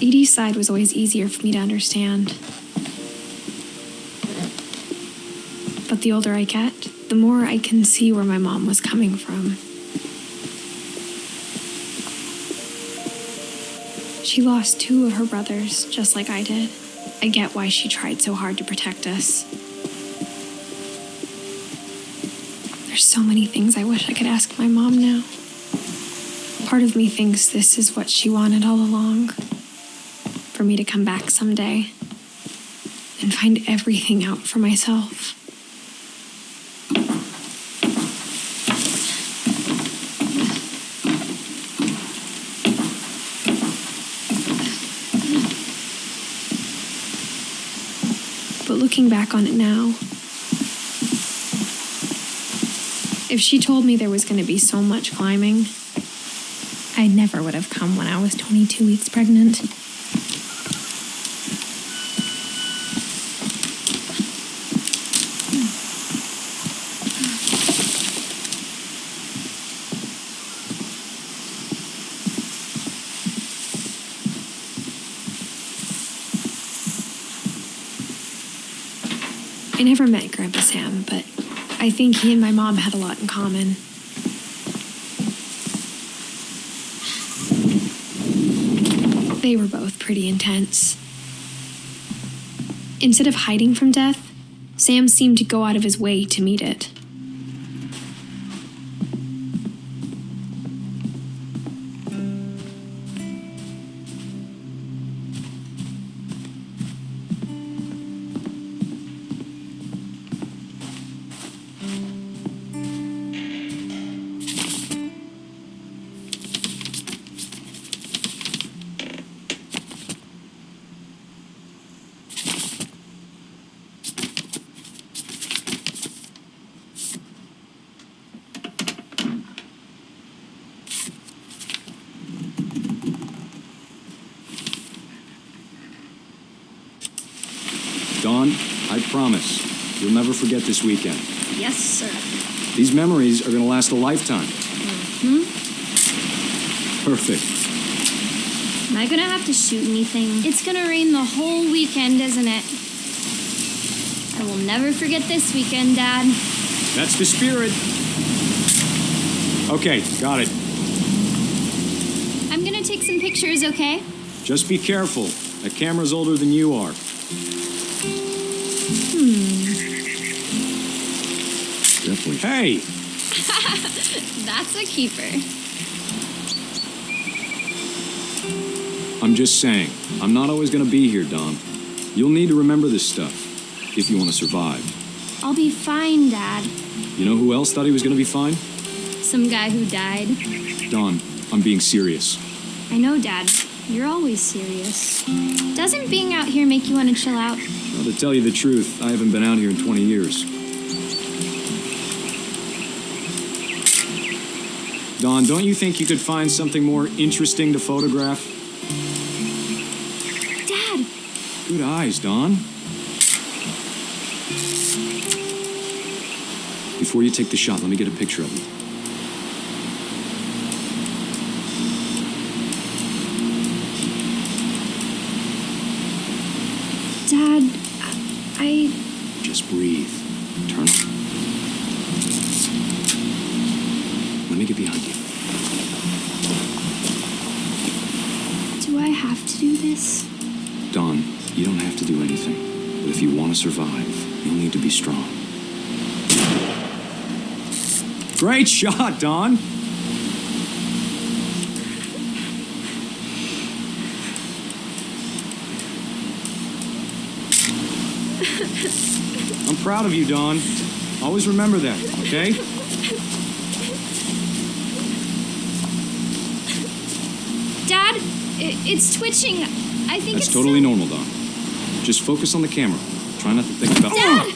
Edie's side was always easier for me to understand. But the older I get, the more I can see where my mom was coming from. She lost 2 of her brothers, just like I did. I get why she tried so hard to protect us. There's so many things I wish I could ask my mom now. Part of me thinks this is what she wanted all along. For me to come back someday and find everything out for myself. But looking back on it now, if she told me there was going to be so much climbing, I never would have come when I was 22 weeks pregnant. I never met Grandpa Sam, but I think he and my mom had a lot in common. They were both pretty intense. Instead of hiding from death, Sam seemed to go out of his way to meet it. Dawn, I promise, you'll never forget this weekend. Yes, sir. These memories are going to last a lifetime. Perfect. Am I gonna have to shoot anything? It's gonna rain the whole weekend, isn't it? I will never forget this weekend, Dad. That's the spirit. Okay, got it. I'm gonna take some pictures, okay? Just be careful. That camera's older than you are. Definitely. Hey! That's a keeper. I'm just saying, I'm not always going to be here, Dawn. You'll need to remember this stuff if you want to survive. I'll be fine, Dad. You know who else thought he was going to be fine? Some guy who died. Dawn, I'm being serious. I know, Dad. You're always serious. Doesn't being out here make you want to chill out? Well, to tell you the truth, I haven't been out here in 20 years. Dawn, don't you think you could find something more interesting to photograph? Dad! Good eyes, Dawn. Before you take the shot, let me get a picture of you. Dad, I... Just breathe. Turn up. Let me get behind you. Do I have to do this? Dawn, you don't have to do anything. But if you want to survive, you'll need to be strong. Great shot, Dawn! I'm proud of you, Dawn. Always remember that, okay? Dad, it's twitching. I think That's it's totally still... normal, Dawn. Just focus on the camera. Try not to think about... Dad!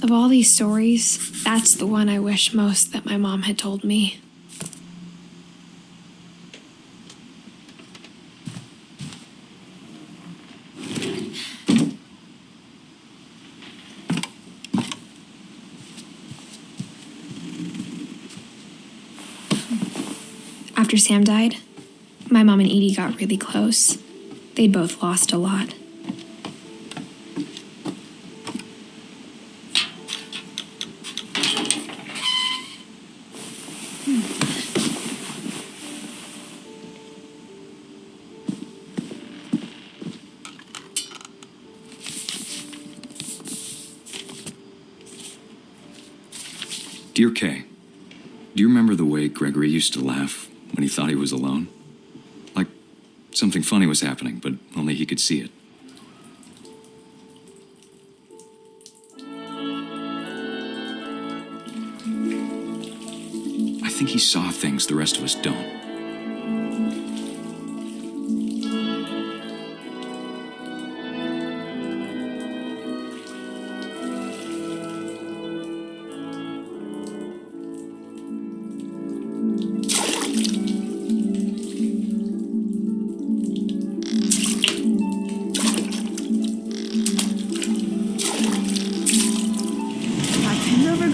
Of all these stories, that's the one I wish most that my mom had told me. After Sam died, my mom and Edie got really close. They'd both lost a lot. Dear Kay, do you remember the way Gregory used to laugh when he thought he was alone? Like something funny was happening, but only he could see it. I think he saw things the rest of us don't.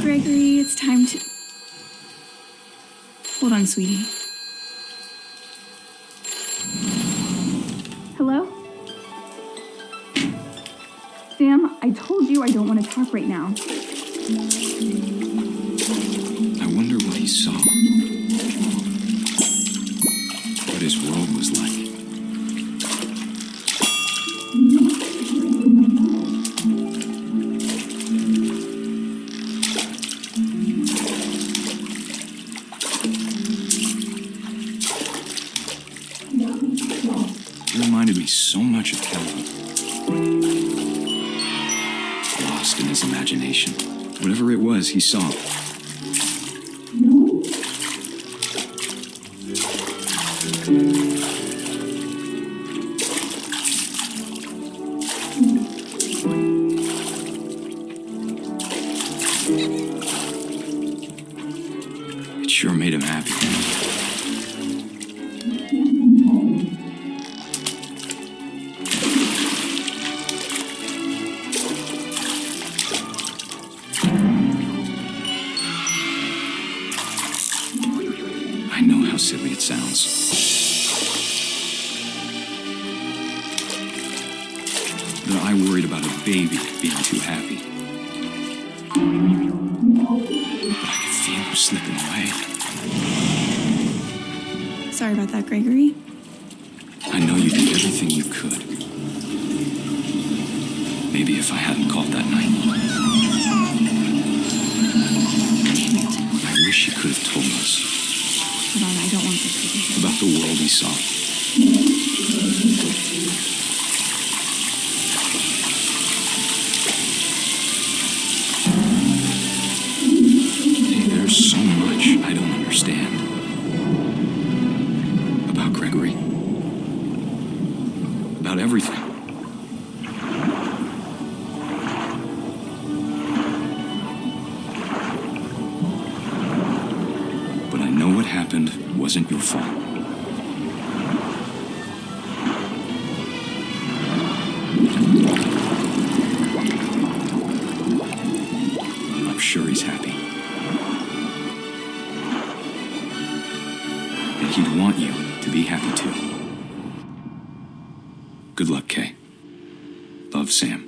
Gregory, it's time to... Hold on, sweetie. Hello? Sam, I told you I don't want to talk right now. I wonder what he saw. What his world was like. He reminded me so much of Kelvin. Lost in his imagination. Whatever it was, he saw. It sure made him happy. I know how silly it sounds. That I worried about a baby being too happy. But I could feel him slipping away. Sorry about that, Gregory. I know you did everything you could. Maybe if I hadn't called that night. Damn it. I wish he could have told us. Hold on, I don't want this to be... About the world he saw. Hey, there's so much I don't understand. About Gregory. About everything. But I know what happened wasn't your fault. I'm sure he's happy. And he'd want you to be happy too. Good luck, Kay. Love, Sam.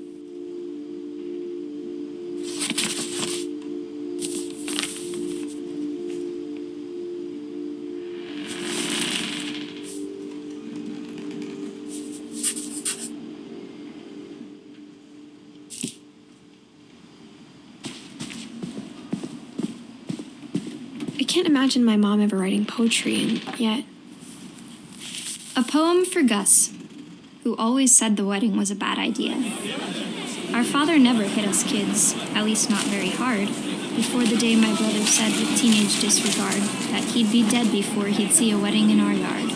I can't imagine my mom ever writing poetry, and yet... A poem for Gus, who always said the wedding was a bad idea. Our father never hit us kids, at least not very hard, before the day my brother said with teenage disregard that he'd be dead before he'd see a wedding in our yard.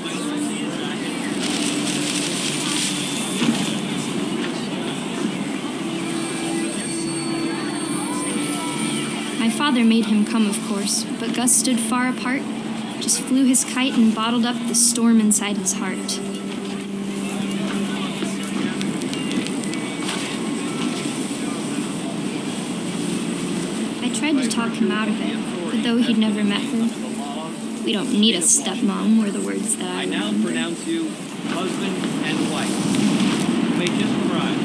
My father made him come, of course, but Gus stood far apart, just flew his kite and bottled up the storm inside his heart. I tried to talk him out of it, but though he'd never met her, We don't need a stepmom, were the words that I now remember. pronounce you husband and wife. You may kiss the bride.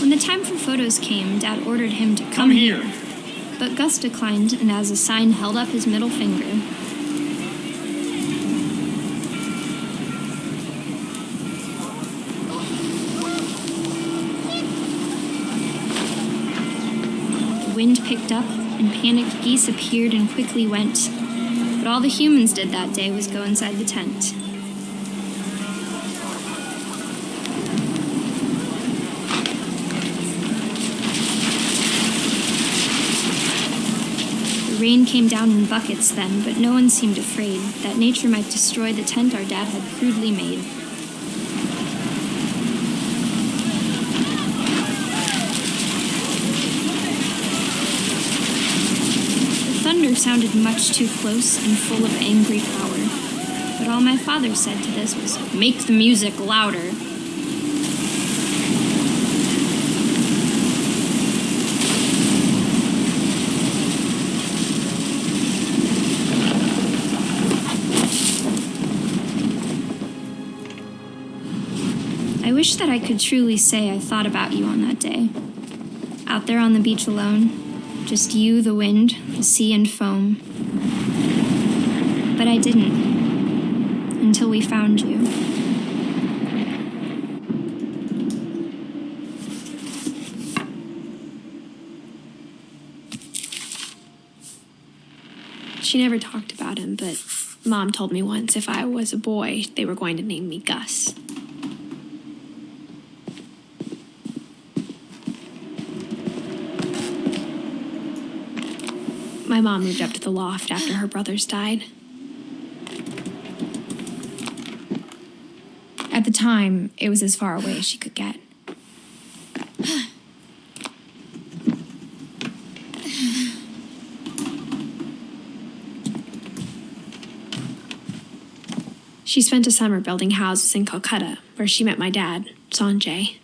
When the time for photos came, Dad ordered him to come here. But Gus declined and as a sign held up his middle finger. The wind picked up and panicked geese appeared and quickly went. But all the humans did that day was go inside the tent. The rain came down in buckets then, but no one seemed afraid that nature might destroy the tent our dad had crudely made. The thunder sounded much too close and full of angry power, but all my father said to this was, "Make the music louder." I wish that I could truly say I thought about you on that day. Out there on the beach alone, just you, the wind, the sea, and foam. But I didn't, until we found you. She never talked about him, but Mom told me once if I was a boy, they were going to name me Gus. My mom moved up to the loft after her brothers died. At the time, it was as far away as she could get. She spent a summer building houses in Calcutta, where she met my dad, Sanjay.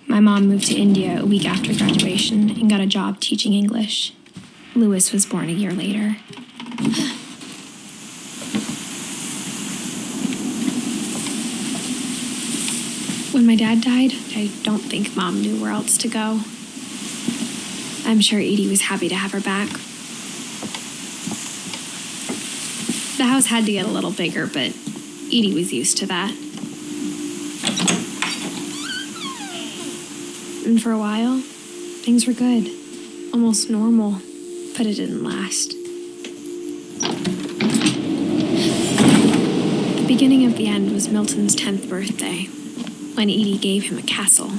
My mom moved to India a week after graduation and got a job teaching English. Louis was born a year later. When my dad died, I don't think Mom knew where else to go. I'm sure Edie was happy to have her back. The house had to get a little bigger, but Edie was used to that. And for a while, things were good, almost normal, but it didn't last. The beginning of the end was Milton's 10th birthday, when Edie gave him a castle.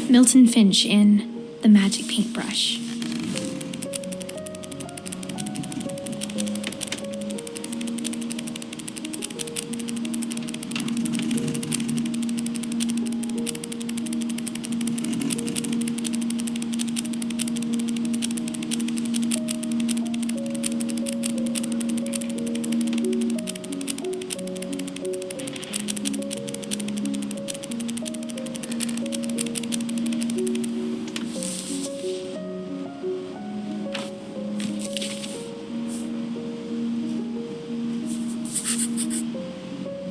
Milton Finch in The Magic Paintbrush.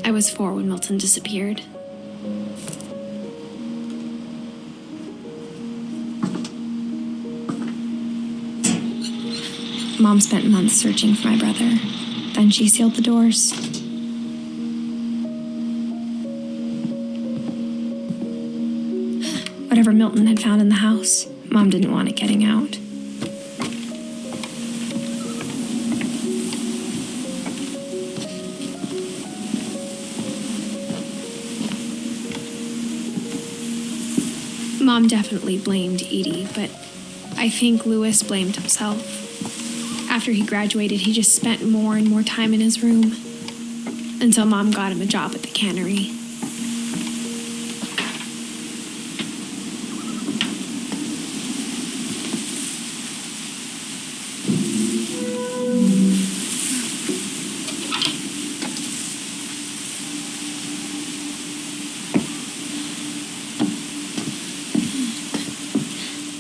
I was 4 when Milton disappeared. Mom spent months searching for my brother. Then she sealed the doors. Whatever Milton had found in the house, Mom didn't want it getting out. Mom definitely blamed Edie, but I think Louis blamed himself. After he graduated, he just spent more and more time in his room, until Mom got him a job at the cannery.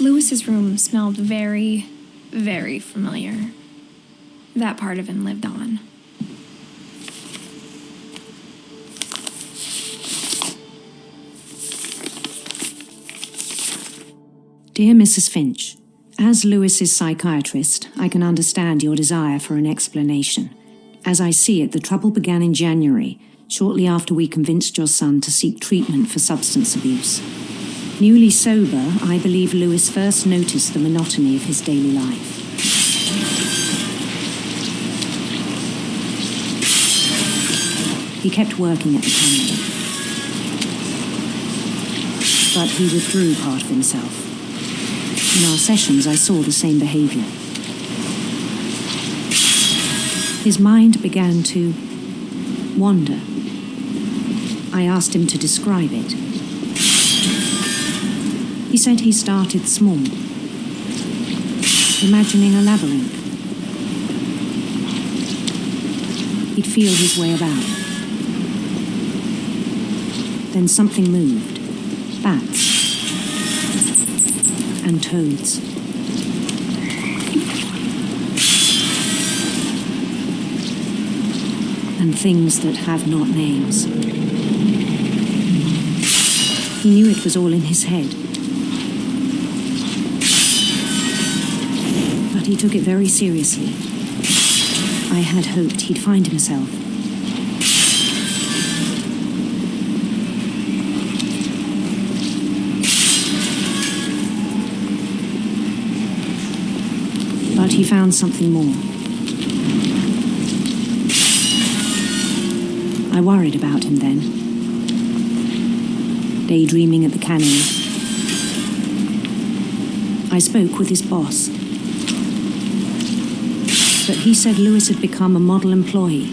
Louis's room smelled very, very familiar. That part of him lived on. Dear Mrs. Finch, as Louis's psychiatrist, I can understand your desire for an explanation. As I see it, the trouble began in January, shortly after we convinced your son to seek treatment for substance abuse. Newly sober, I believe Louis first noticed the monotony of his daily life. He kept working at the cannery, but he withdrew part of himself. In our sessions, I saw the same behavior. His mind began to wander. I asked him to describe it. He said he started small, imagining a labyrinth. He'd feel his way about. Then something moved. Bats. And toads. And things that have not names. He knew it was all in his head. But he took it very seriously. I had hoped he'd find himself. But he found something more. I worried about him then. Daydreaming at the cannery. I spoke with his boss. But he said Louis had become a model employee.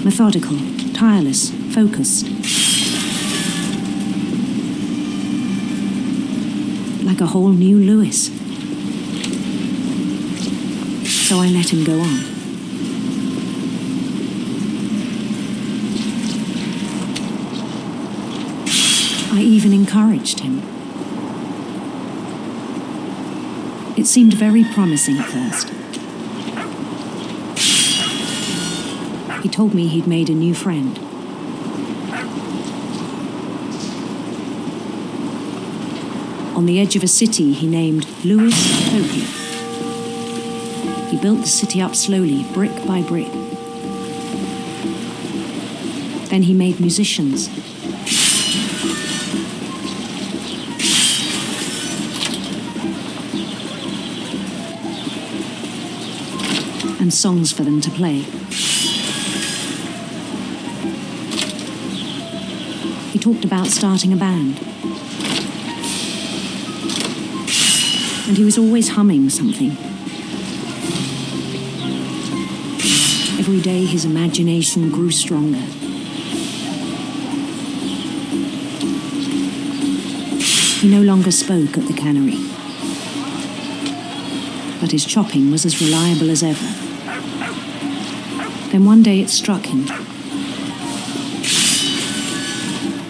Methodical, tireless, focused. Like a whole new Louis. So I let him go on. I even encouraged him. It seemed very promising at first. He told me he'd made a new friend. On the edge of a city he named Louis Utopia. He built the city up slowly, brick by brick. Then he made musicians. And songs for them to play. He talked about starting a band. And he was always humming something. Every day his imagination grew stronger. He no longer spoke at the cannery. But his chopping was as reliable as ever. Then one day it struck him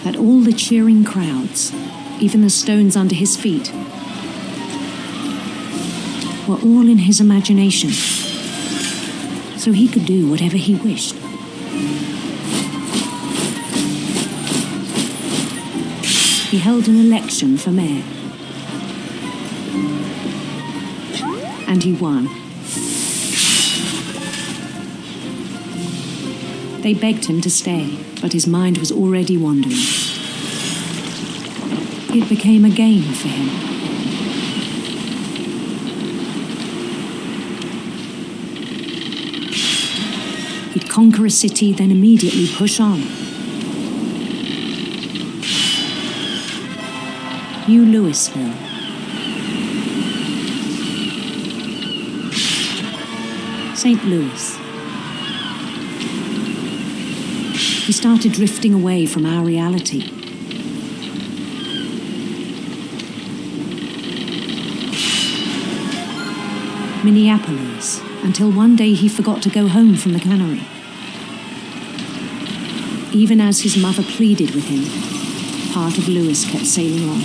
that all the cheering crowds, even the stones under his feet, were all in his imagination, so he could do whatever he wished. He held an election for mayor. And he won. They begged him to stay, but his mind was already wandering. It became a game for him. He'd conquer a city, then immediately push on. New Louisville. St. Louis. We started drifting away from our reality. Minneapolis, until one day he forgot to go home from the cannery. Even as his mother pleaded with him, part of Louis kept sailing on.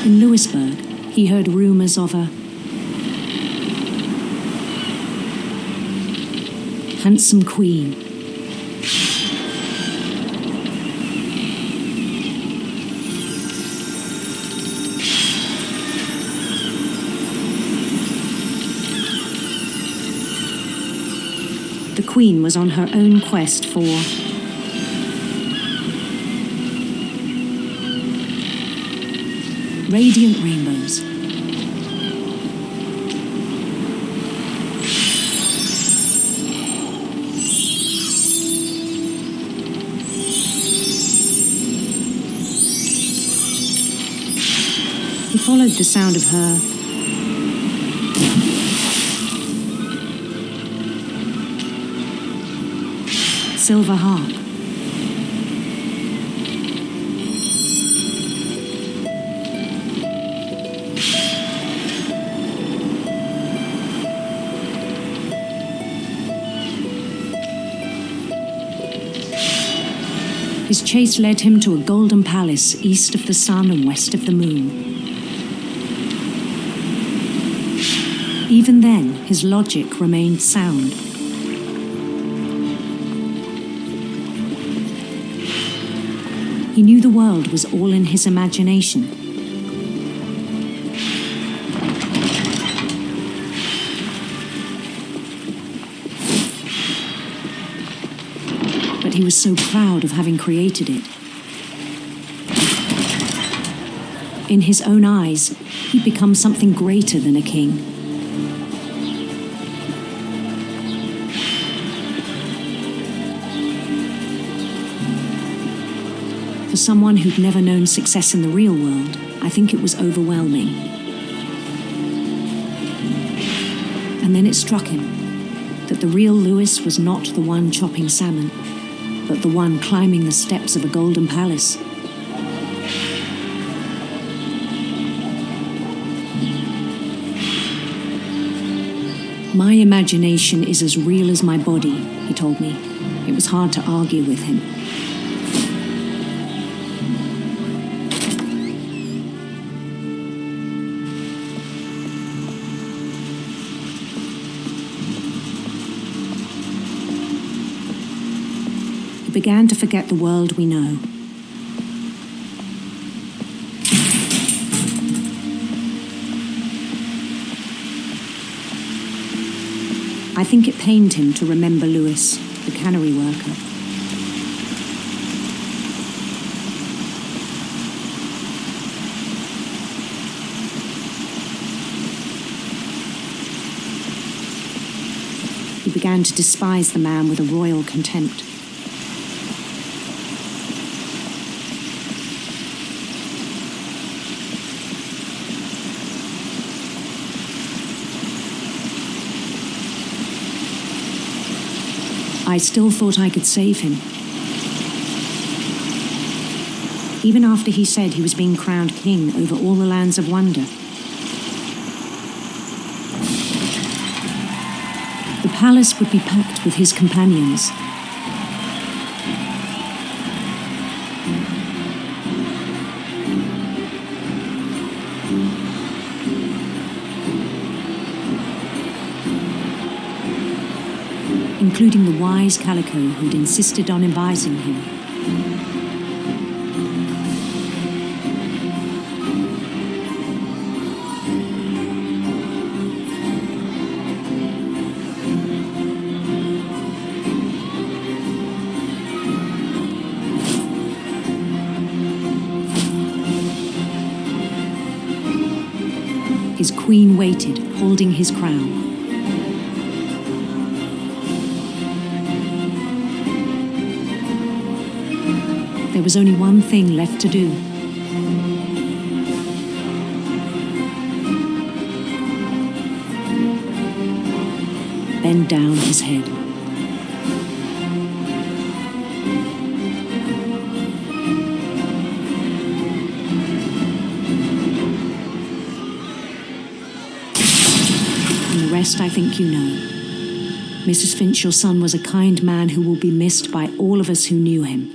In Louisburg, he heard rumors of a handsome queen. The queen was on her own quest for radiant rainbows. He followed the sound of her silver harp. His chase led him to a golden palace east of the sun and west of the moon. Even then, his logic remained sound. He knew the world was all in his imagination. But he was so proud of having created it. In his own eyes, he'd become something greater than a king. For someone who'd never known success in the real world, I think it was overwhelming. And then it struck him that the real Louis was not the one chopping salmon, but the one climbing the steps of a golden palace. My imagination is as real as my body, he told me. It was hard to argue with him. He began to forget the world we know. I think it pained him to remember Louis, the cannery worker. He began to despise the man with a royal contempt. I still thought I could save him. Even after he said he was being crowned king over all the lands of wonder. The palace would be packed with his companions. Including the wise Calico who'd insisted on advising him. Queen waited, holding his crown. There was only one thing left to do. Bend down his head. And the rest I think you know. Mrs. Finch, your son was a kind man who will be missed by all of us who knew him.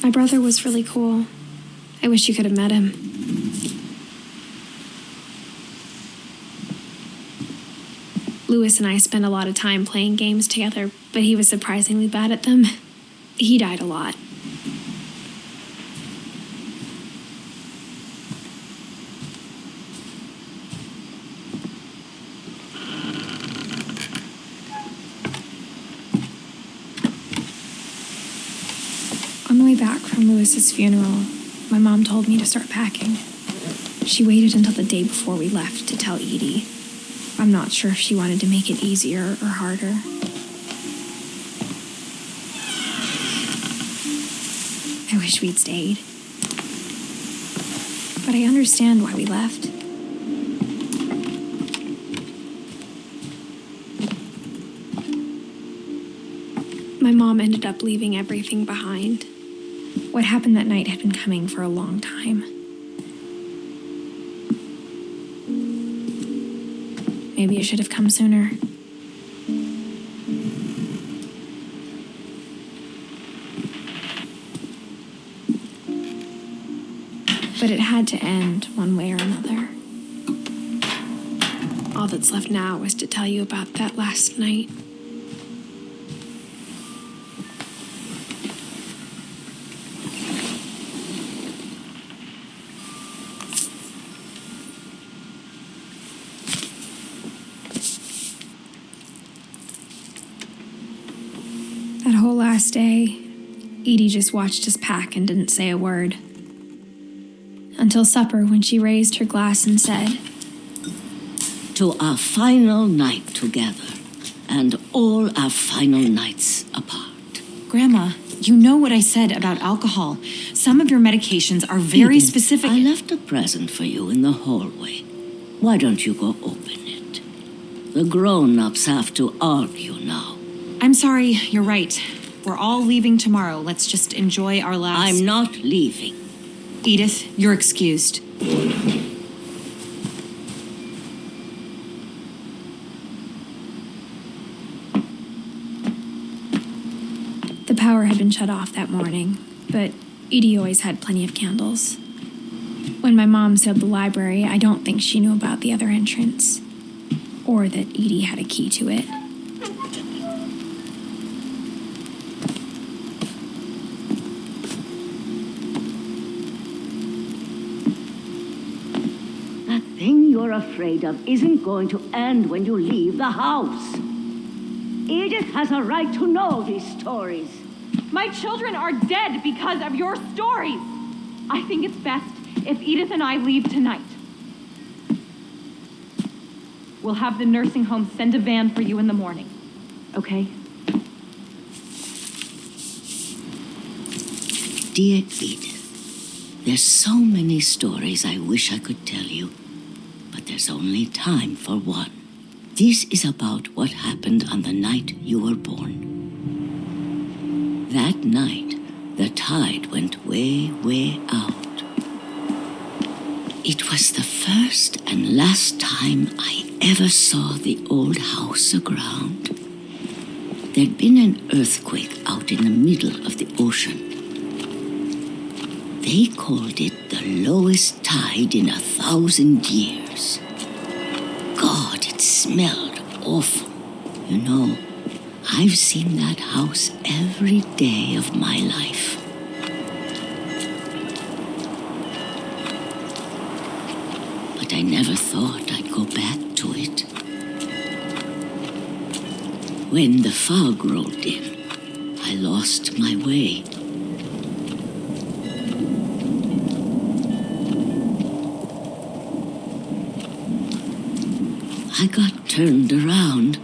My brother was really cool. I wish you could have met him. Louis and I spent a lot of time playing games together, but he was surprisingly bad at them. He died a lot. On the way back from Louis's funeral, my mom told me to start packing. She waited until the day before we left to tell Edie. I'm not sure if she wanted to make it easier or harder. I wish we'd stayed. But I understand why we left. My mom ended up leaving everything behind. What happened that night had been coming for a long time. Maybe it should have come sooner. But it had to end one way or another. All that's left now is to tell you about that last night. That whole last day, Edie just watched us pack and didn't say a word. Until supper, when she raised her glass and said, "To our final night together, and all our final nights apart." Grandma, you know what I said about alcohol. Some of your medications are very Edith, specific. I left a present for you in the hallway. Why don't you go open it? The grown-ups have to argue now. I'm sorry, you're right. We're all leaving tomorrow. Let's just enjoy our last... I'm not leaving. Edith, you're excused. The power had been shut off that morning, but Edie always had plenty of candles. When my mom sealed the library, I don't think she knew about the other entrance, or that Edie had a key to it. That thing you're afraid of isn't going to end when you leave the house. Edith has a right to know these stories. My children are dead because of your stories. I think it's best if Edith and I leave tonight. We'll have the nursing home send a van for you in the morning, okay? Dear Edith, there's so many stories I wish I could tell you, but there's only time for one. This is about what happened on the night you were born. That night, the tide went way, way out. It was the first and last time I ever saw the old house aground. There'd been an earthquake out in the middle of the ocean. They called it the lowest tide in 1,000 years. God, it smelled awful. You know, I've seen that house every day of my life. But I never thought I'd go back to it. when the fog rolled in, I lost my way. I got turned around.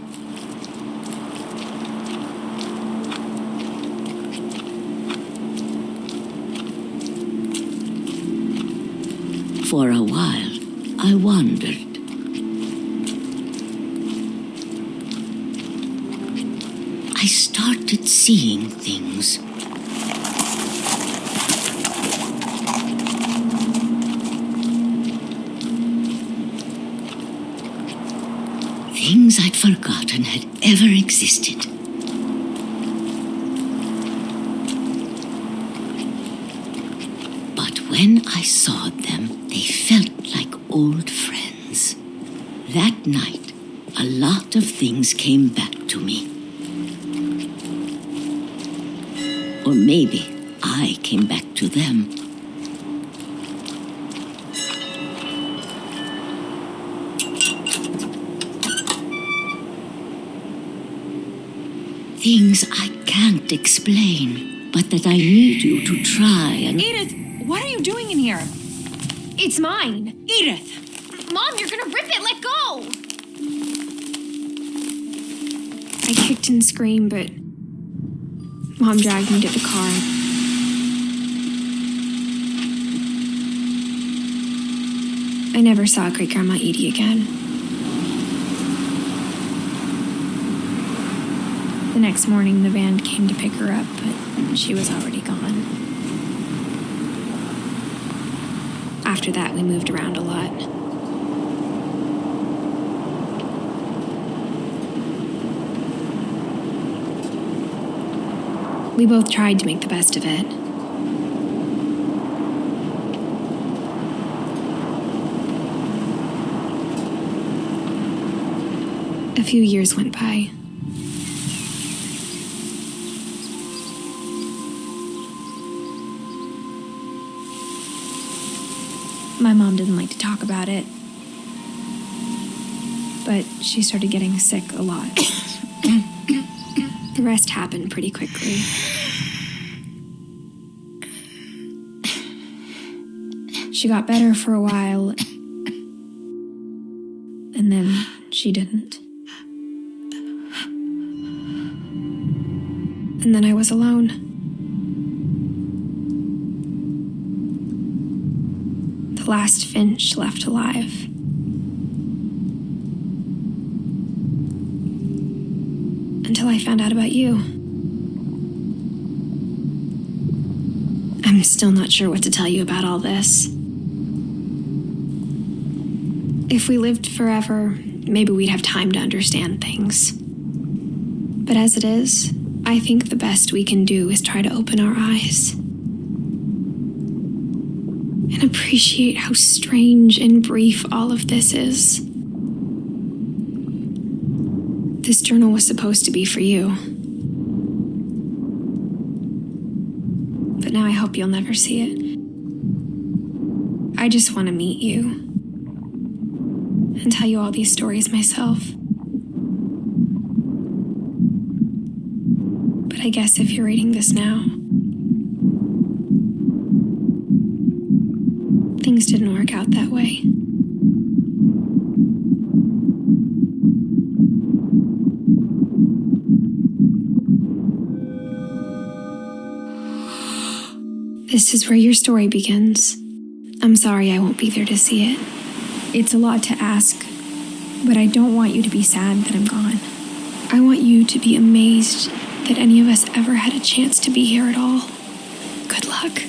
For a while, I wandered. I started seeing things. Things I'd forgotten had ever existed. But when I saw them, they felt like old friends. That night, a lot of things came back to me. Or maybe I came back to them. Things I can't explain, but that I need you to try and... Edith, what are you doing in here? It's mine. Edith! Mom, you're gonna rip it. Let go. I kicked and screamed, but Mom dragged me to the car. I never saw Great-Grandma Edie again. The next morning, the van came to pick her up, but she was already gone. After that, we moved around a lot. We both tried to make the best of it. A few years went by. My mom didn't like to talk about it, but she started getting sick a lot. The rest happened pretty quickly. She got better for a while, and then she didn't. And then I was alone. The last Finch left alive. Until I found out about you. I'm still not sure what to tell you about all this. If we lived forever, maybe we'd have time to understand things. But as it is, I think the best we can do is try to open our eyes and appreciate how strange and brief all of this is. This journal was supposed to be for you. But now I hope you'll never see it. I just want to meet you and tell you all these stories myself. But I guess if you're reading this now, things didn't work out that way. This is where your story begins. I'm sorry I won't be there to see it. It's a lot to ask, but I don't want you to be sad that I'm gone. I want you to be amazed that any of us ever had a chance to be here at all. Good luck.